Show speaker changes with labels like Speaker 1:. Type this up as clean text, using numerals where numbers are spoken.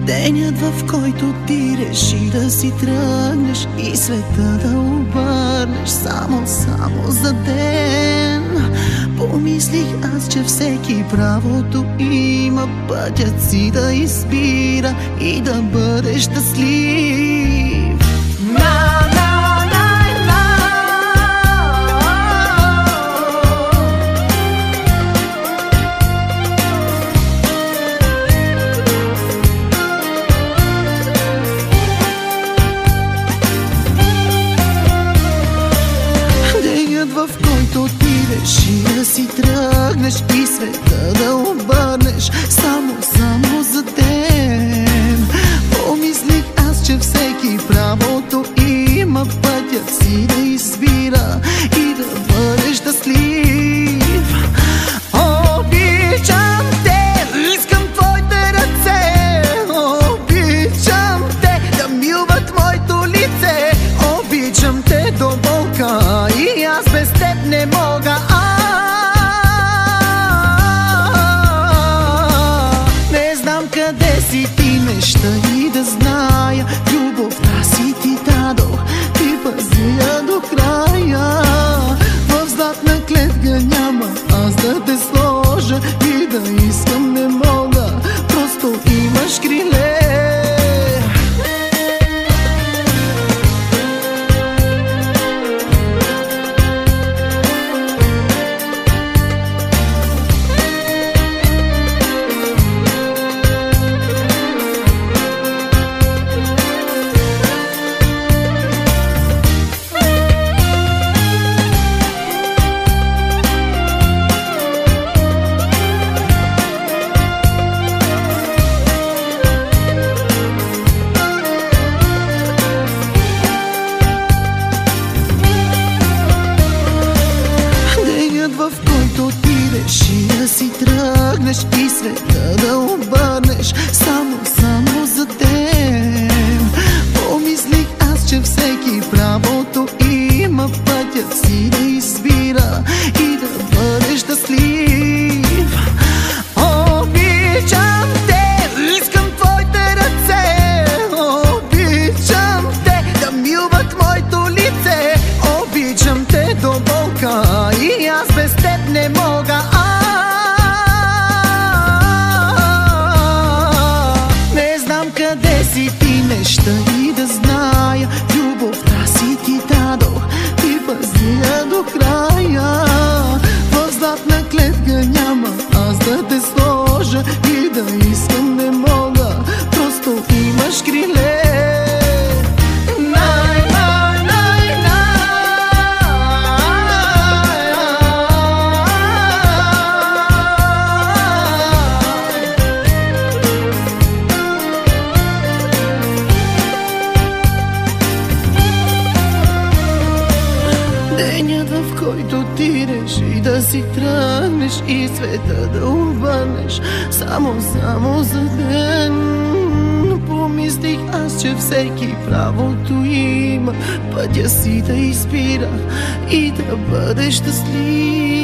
Speaker 1: Денят, в който ти реши да си тръгнеш и света да обърнеш само за ден. Помислих аз, че всеки правото има пътят си да избира и да бъде щастлив. В който ти реши да си тръгнеш и света да обърнеш само за ден. Помислих аз, че всеки правото има пътят си да избира и да бъде щастлив. Обичам те, искам твоите ръце, обичам те да милват моето лице, обичам те до болка и аз без теб не мога. Не знам къде си ти, не ща и да зная. Любовта си ти дадох, ти пази я до края. В златна клетка няма аз да те сложа и да искам не мога, просто имаш криле. В който ти реши да си тръгнеш и света да обърнеш само за ден. Помислих аз, че всеки правото има пътят си да избира и да бъде щастлив. Обичам те, искам твоите ръце, обичам те да милват моето лице, обичам те до болка и аз без теб не мога. Не знам къде си ти, не ща и да зная. Любовта си ти дадох, ти пази я до края. В златна клетка няма аз да те сложа и да искам не мога, просто имаш криле. Денят, в който ти реши да си тръгнеш и света да обърнеш само за ден. Помислих аз, че всеки правото има пътя си да избира и да бъде щастлив.